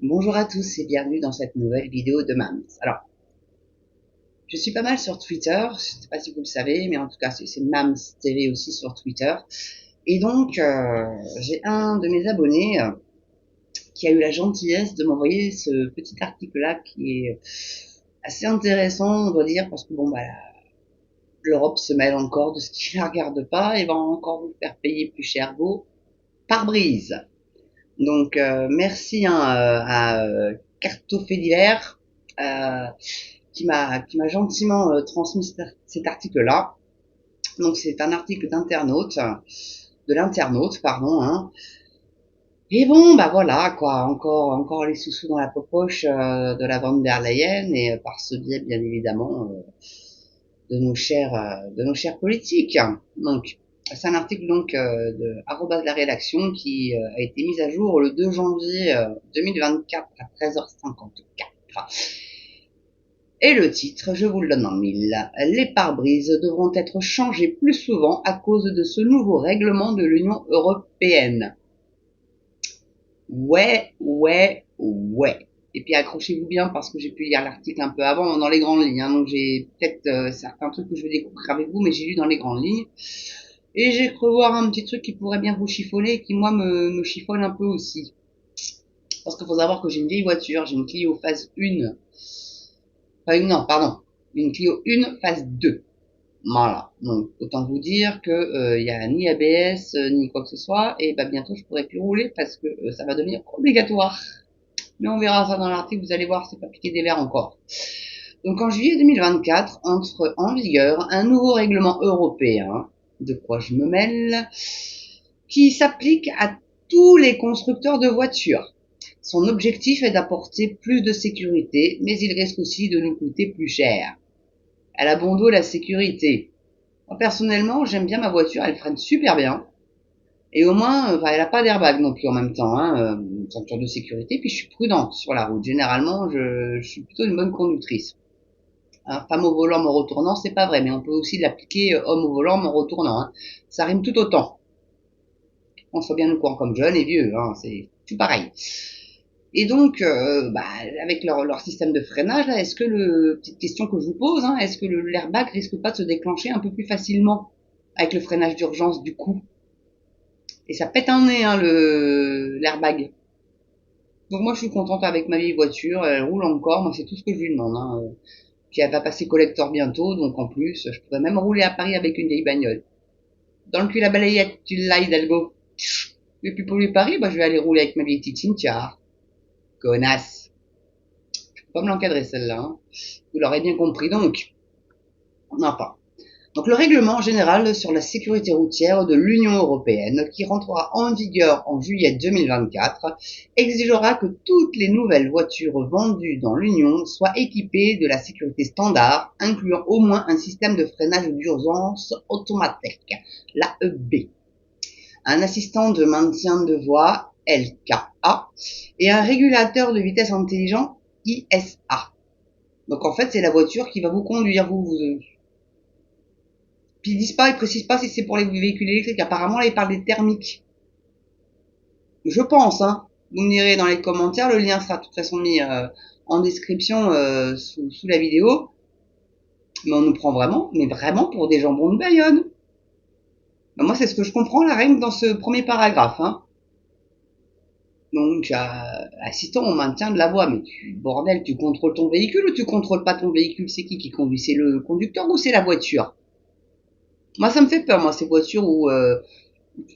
Bonjour à tous et bienvenue dans cette nouvelle vidéo de Mams. Alors, je suis pas mal sur Twitter, je sais pas si vous le savez, mais en tout cas c'est Mams TV aussi sur Twitter. Et donc, j'ai un de mes abonnés qui a eu la gentillesse de m'envoyer ce petit article-là qui est assez intéressant, on doit dire, parce que bon, bah, l'Europe se mêle encore de ce qui ne la regarde pas et va encore vous faire payer plus cher vos pare-brise. Donc, merci à Cartofélière, euh, qui m'a gentiment transmis cet article-là. Donc c'est un article de l'internaute, pardon. Hein. Et bon, bah voilà, quoi, encore les sous-sous dans la poche de la von der Leyen et par ce biais, bien évidemment, de nos chers politiques. Donc, c'est un article donc de la rédaction qui a été mis à jour le 2 janvier 2024 à 13h54. Et le titre, je vous le donne en mille. Les pare-brises devront être changés plus souvent à cause de ce nouveau règlement de l'Union européenne. Ouais. Et puis accrochez-vous bien parce que j'ai pu lire l'article un peu avant dans les grandes lignes. Hein, donc j'ai peut-être certains trucs que je vais découvrir avec vous, mais j'ai lu dans les grandes lignes. Et j'ai cru voir un petit truc qui pourrait bien vous chiffonner et qui moi me chiffonne un peu aussi. Parce qu'il faut savoir que j'ai une vieille voiture, j'ai une Clio phase 1. Non, pardon. Une Clio 1 phase 2. Voilà. Donc, autant vous dire que y a ni ABS, ni quoi que ce soit, et bah bientôt je pourrai plus rouler parce que ça va devenir obligatoire. Mais on verra ça dans l'article, vous allez voir, c'est pas piqué des verres encore. Donc en juillet 2024, entre en vigueur un nouveau règlement européen, de quoi je me mêle, qui s'applique à tous les constructeurs de voitures. Son objectif est d'apporter plus de sécurité, mais il risque aussi de nous coûter plus cher. Elle a bon dos la sécurité. Moi, personnellement, j'aime bien ma voiture, elle freine super bien. Et au moins, elle a pas d'airbag non plus en même temps, hein, une ceinture de sécurité. Puis je suis prudente sur la route. Généralement, je suis plutôt une bonne conductrice. Hein, femme au volant, me retournant, c'est pas vrai, mais on peut aussi l'appliquer homme au volant, me retournant. Hein. Ça rime tout autant. On soit bien au courant comme jeune et vieux, hein, c'est tout pareil. Et donc, avec leur système de freinage, là, est-ce que petite question que je vous pose, hein, est-ce que l'airbag risque pas de se déclencher un peu plus facilement avec le freinage d'urgence du coup? Et ça pète un nez, hein, l'airbag. Donc moi, je suis contente avec ma vieille voiture, elle roule encore, moi c'est tout ce que je lui demande. Hein. Puis elle va passer collector bientôt, donc en plus, je pourrais même rouler à Paris avec une vieille bagnole. Dans le cul la balayette, tu l'as, Hidalgo. Et puis pour lui Paris, bah je vais aller rouler avec ma vieille petite Cynthia. Connasse. Je peux pas me l'encadrer celle-là. Hein. Vous l'aurez bien compris donc. Non pas. Donc le règlement général sur la sécurité routière de l'Union européenne, qui rentrera en vigueur en juillet 2024, exigera que toutes les nouvelles voitures vendues dans l'Union soient équipées de la sécurité standard, incluant au moins un système de freinage d'urgence automatique, l'AEB, un assistant de maintien de voie, LKA, et un régulateur de vitesse intelligent, ISA. Donc en fait, c'est la voiture qui va vous conduire, Puis ils précisent pas si c'est pour les véhicules électriques. Apparemment, là, ils parlent des thermiques. Je pense, hein. Vous me direz dans les commentaires, le lien sera de toute façon mis en description sous la vidéo. Mais on nous prend vraiment, mais vraiment pour des jambons de Bayonne. Ben, moi, c'est ce que je comprends là, rien que dans ce premier paragraphe. Hein. Donc, assistant au maintien de la voie. Mais bordel, tu contrôles ton véhicule ou tu contrôles pas ton véhicule? C'est qui conduit? C'est le conducteur ou c'est la voiture? Moi, ça me fait peur, moi, ces voitures où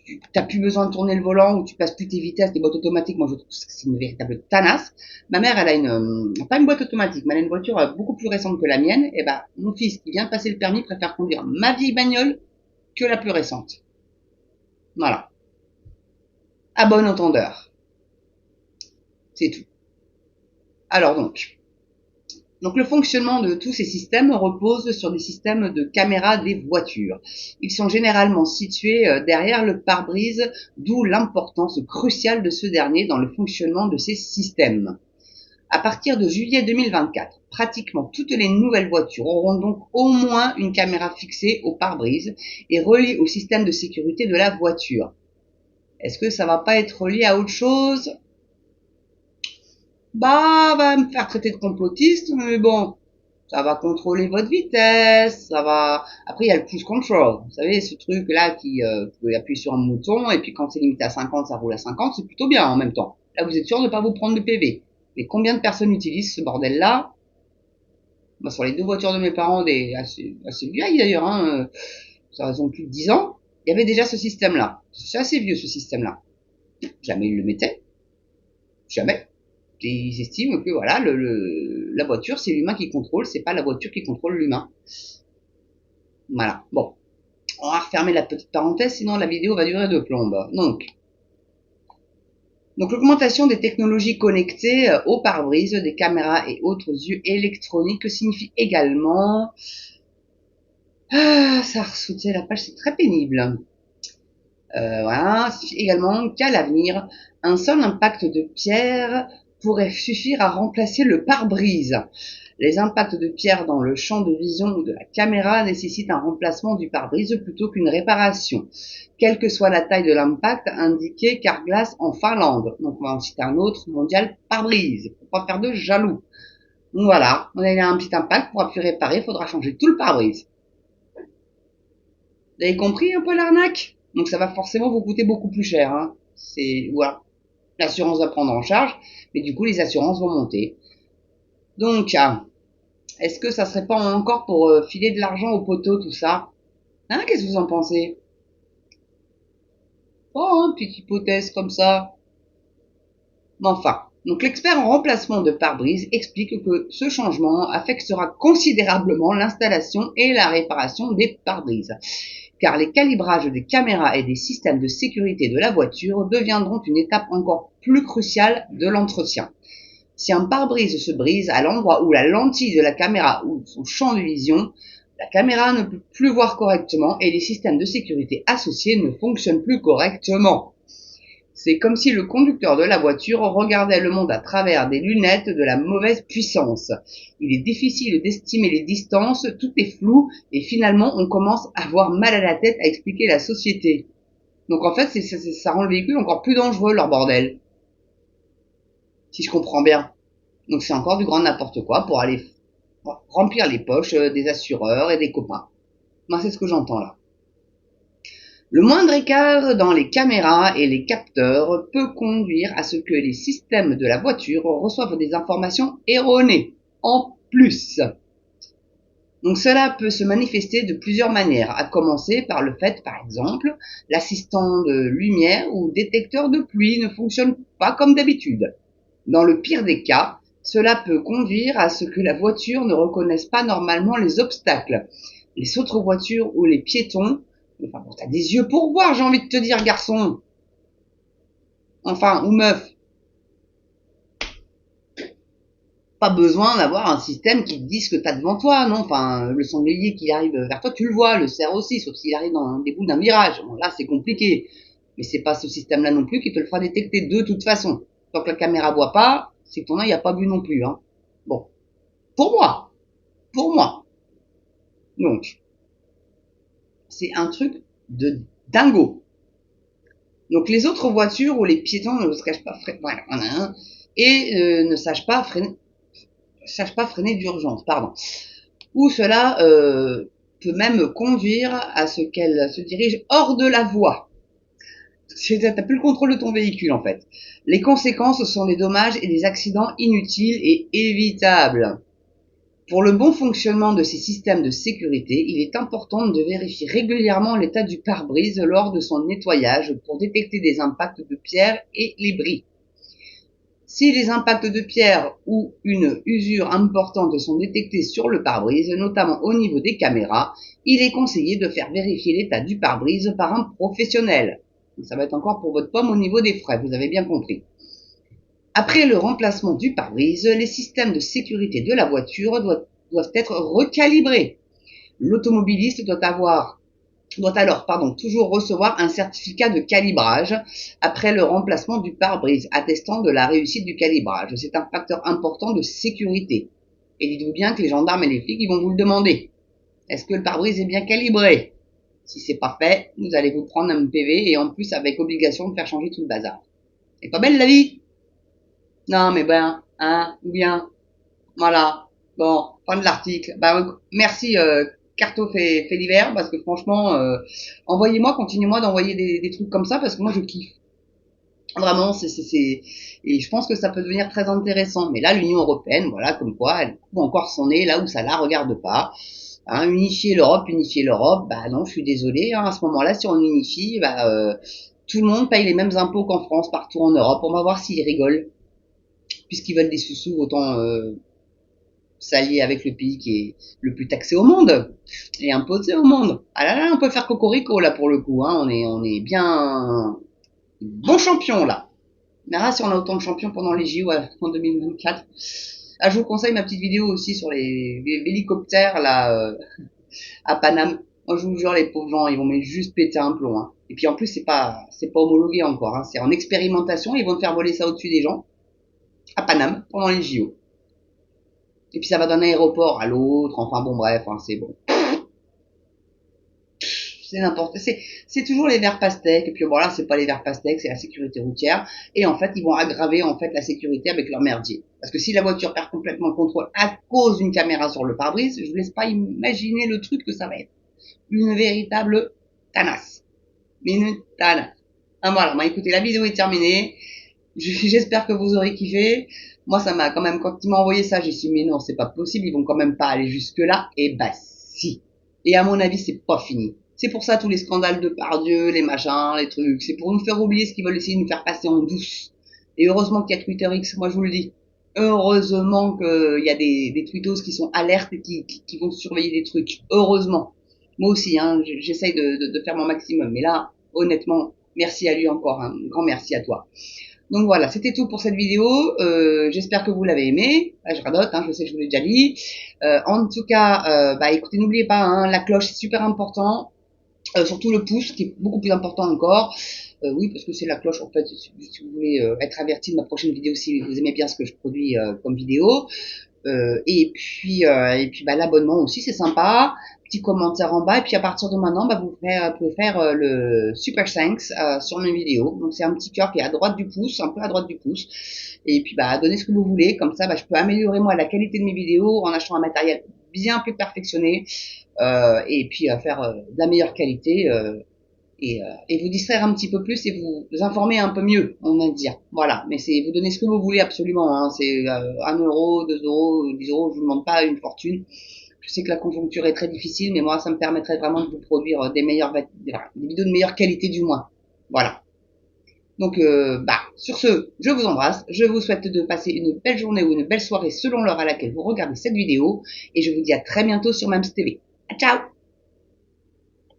tu n'as plus besoin de tourner le volant, où tu passes plus tes vitesses, les boîtes automatiques. Moi, je trouve que c'est une véritable tanasse. Ma mère, elle a pas une boîte automatique, mais elle a une voiture beaucoup plus récente que la mienne. Et ben, mon fils, qui vient de passer le permis, préfère conduire ma vieille bagnole que la plus récente. Voilà. À bon entendeur. C'est tout. Alors donc le fonctionnement de tous ces systèmes repose sur des systèmes de caméras des voitures. Ils sont généralement situés derrière le pare-brise, d'où l'importance cruciale de ce dernier dans le fonctionnement de ces systèmes. À partir de juillet 2024, pratiquement toutes les nouvelles voitures auront donc au moins une caméra fixée au pare-brise et reliée au système de sécurité de la voiture. Est-ce que ça va pas être relié à autre chose? bah, va me faire traiter de complotiste, mais bon, ça va contrôler votre vitesse, ça va... Après, il y a le cruise control. Vous savez, ce truc-là qui, vous pouvez appuyer sur un bouton, et puis quand c'est limité à 50, ça roule à 50, c'est plutôt bien en même temps. Là, vous êtes sûr de ne pas vous prendre de PV. Mais combien de personnes utilisent ce bordel-là? Bah, sur les deux voitures de mes parents, assez vieilles d'ailleurs, hein, ça ont plus de 10 ans, il y avait déjà ce système-là. C'est assez vieux, ce système-là. Jamais ils le mettaient. Jamais. Et ils estiment que voilà, la voiture, c'est l'humain qui contrôle, c'est pas la voiture qui contrôle l'humain. Voilà. Bon. On va refermer la petite parenthèse, sinon la vidéo va durer de plomb. Donc l'augmentation des technologies connectées au pare-brise, des caméras et autres yeux électroniques signifie également... Ah, ça a ressauté la page, c'est très pénible. Voilà, signifie également qu'à l'avenir, un seul impact de pierre pourrait suffire à remplacer le pare-brise. Les impacts de pierre dans le champ de vision de la caméra nécessitent un remplacement du pare-brise plutôt qu'une réparation, quelle que soit la taille de l'impact indiqué Carglass en Finlande. Donc on va en citer un autre, mondial pare-brise, pour pas faire de jaloux. Donc voilà, on a un petit impact, pour plus réparer, il faudra changer tout le pare-brise. Vous avez compris un peu l'arnaque? Donc ça va forcément vous coûter beaucoup plus cher. Hein. C'est voilà, l'assurance va prendre en charge, mais du coup les assurances vont monter. Donc est-ce que ça serait pas encore pour filer de l'argent au poteau tout ça? Hein, qu'est-ce que vous en pensez? Oh, hein, petite hypothèse comme ça. Mais enfin, donc l'expert en remplacement de pare-brise explique que ce changement affectera considérablement l'installation et la réparation des pare-brises, car les calibrages des caméras et des systèmes de sécurité de la voiture deviendront une étape encore plus cruciale de l'entretien. Si un pare-brise se brise à l'endroit où la lentille de la caméra ou son champ de vision, la caméra ne peut plus voir correctement et les systèmes de sécurité associés ne fonctionnent plus correctement. C'est comme si le conducteur de la voiture regardait le monde à travers des lunettes de la mauvaise puissance. Il est difficile d'estimer les distances, tout est flou, et finalement on commence à avoir mal à la tête à expliquer la société. Donc en fait, ça rend le véhicule encore plus dangereux, leur bordel. Si je comprends bien. Donc c'est encore du grand n'importe quoi pour aller remplir les poches des assureurs et des copains. Moi, c'est ce que j'entends là. Le moindre écart dans les caméras et les capteurs peut conduire à ce que les systèmes de la voiture reçoivent des informations erronées. En plus. Donc cela peut se manifester de plusieurs manières, à commencer par le fait, par exemple, l'assistant de lumière ou détecteur de pluie ne fonctionne pas comme d'habitude. Dans le pire des cas, cela peut conduire à ce que la voiture ne reconnaisse pas normalement les obstacles, les autres voitures ou les piétons. Enfin bon, t'as des yeux pour voir, j'ai envie de te dire, garçon. Enfin, ou meuf. Pas besoin d'avoir un système qui te dise que t'as devant toi, non? Enfin, le sanglier qui arrive vers toi, tu le vois, le cerf aussi, sauf s'il arrive dans des bouts d'un virage. Bon, là, c'est compliqué. Mais c'est pas ce système-là non plus qui te le fera détecter de toute façon. Tant que la caméra voit pas, c'est que ton œil a pas vu non plus, hein. Bon. Pour moi. Pour moi. Donc. C'est un truc de dingo. Donc les autres voitures ou les piétons ne se cachent pas freiner, voilà, et ne sachent pas freiner d'urgence, pardon. Ou cela peut même conduire à ce qu'elle se dirige hors de la voie. T'as plus le contrôle de ton véhicule en fait. Les conséquences sont des dommages et des accidents inutiles et évitables. Pour le bon fonctionnement de ces systèmes de sécurité, il est important de vérifier régulièrement l'état du pare-brise lors de son nettoyage pour détecter des impacts de pierre et les bris. Si les impacts de pierre ou une usure importante sont détectés sur le pare-brise, notamment au niveau des caméras, il est conseillé de faire vérifier l'état du pare-brise par un professionnel. Ça va être encore pour votre pomme au niveau des frais, vous avez bien compris. Après le remplacement du pare-brise, les systèmes de sécurité de la voiture doivent être recalibrés. L'automobiliste doit alors toujours recevoir un certificat de calibrage après le remplacement du pare-brise, attestant de la réussite du calibrage. C'est un facteur important de sécurité. Et dites-vous bien que les gendarmes et les flics, ils vont vous le demander. Est-ce que le pare-brise est bien calibré? Si c'est pas fait, vous allez vous prendre un PV et en plus avec obligation de faire changer tout le bazar. C'est pas belle la vie? Non, mais ben, hein, ou bien, voilà. Bon, fin de l'article. Bah, merci, Carto fait l'hiver, parce que franchement, envoyez-moi, continuez-moi d'envoyer des trucs comme ça, parce que moi, je kiffe. Vraiment, et je pense que ça peut devenir très intéressant. Mais là, l'Union européenne, voilà, comme quoi, elle coupe encore son nez là où ça la regarde pas. Hein, unifier l'Europe, bah non, je suis désolé. Hein, à ce moment-là, si on unifie, bah, tout le monde paye les mêmes impôts qu'en France, partout en Europe. On va voir s'ils rigolent, puisqu'ils veulent des sous-sous, autant s'allier avec le pays qui est le plus taxé au monde et imposé au monde. Ah là là, on peut faire cocorico là pour le coup. Hein, on est bien bon champion là. On verra si on a autant de champions pendant les JO en 2024. Ah, je vous conseille ma petite vidéo aussi sur les hélicoptères là à Paname. Moi, je vous jure, les pauvres gens, ils vont mais juste péter un plomb. Hein. Et puis en plus, c'est pas homologué encore. Hein. C'est en expérimentation. Ils vont faire voler ça au-dessus des gens à Paname pendant les JO. Et puis ça va d'un aéroport à l'autre. Enfin bon, bref, hein, c'est bon. C'est n'importe. C'est toujours les verts pastèques. Et puis bon là, c'est pas les verts pastèques, c'est la sécurité routière. Et en fait, ils vont aggraver en fait la sécurité avec leur merdier. Parce que si la voiture perd complètement le contrôle à cause d'une caméra sur le pare-brise, je vous laisse pas imaginer le truc que ça va être. Une véritable tanasse. Mais une tanasse. Ah voilà, bah écoutez, la vidéo est terminée. J'espère que vous aurez kiffé. Moi, ça m'a quand même, quand il m'a envoyé ça, j'ai dit, mais non, c'est pas possible, ils vont quand même pas aller jusque là. Et bah, si. Et à mon avis, c'est pas fini. C'est pour ça tous les scandales de Pardieu, les machins, les trucs. C'est pour nous faire oublier ce qu'ils veulent essayer de nous faire passer en douce. Et heureusement qu'il y a Twitter X, moi je vous le dis. Heureusement qu'il y a des tweetos qui sont alertes et qui vont surveiller des trucs. Heureusement. Moi aussi, hein, j'essaye de faire mon maximum. Mais là, honnêtement, merci à lui encore. Un grand merci à toi. Donc voilà, c'était tout pour cette vidéo. J'espère que vous l'avez aimé. Là, je radote, hein, je sais que je vous l'ai déjà dit. En tout cas, bah écoutez, n'oubliez pas, hein, la cloche, c'est super important. Surtout le pouce, qui est beaucoup plus important encore. Oui, parce que c'est la cloche, en fait, si vous voulez être averti de ma prochaine vidéo, si vous aimez bien ce que je produis comme vidéo. Et puis bah, l'abonnement aussi, c'est sympa. Petit commentaire en bas. Et puis à partir de maintenant, bah, pouvez faire le Super Thanks sur mes vidéos. Donc c'est un petit cœur qui est à droite du pouce, un peu à droite du pouce. Et puis bah, donnez ce que vous voulez. Comme ça, bah, je peux améliorer moi la qualité de mes vidéos en achetant un matériel bien plus perfectionné. Et puis faire de la meilleure qualité. Et vous distraire un petit peu plus et vous informer un peu mieux, on va dire. Voilà, mais c'est vous donnez ce que vous voulez absolument. Hein. C'est 1 euro, 2 euros, 10 euros, je vous demande pas une fortune. Je sais que la conjoncture est très difficile, mais moi, ça me permettrait vraiment de vous produire des vidéos de meilleure qualité du moins. Voilà. Donc, bah, sur ce, je vous embrasse. Je vous souhaite de passer une belle journée ou une belle soirée selon l'heure à laquelle vous regardez cette vidéo. Et je vous dis à très bientôt sur Mams TV. Ciao!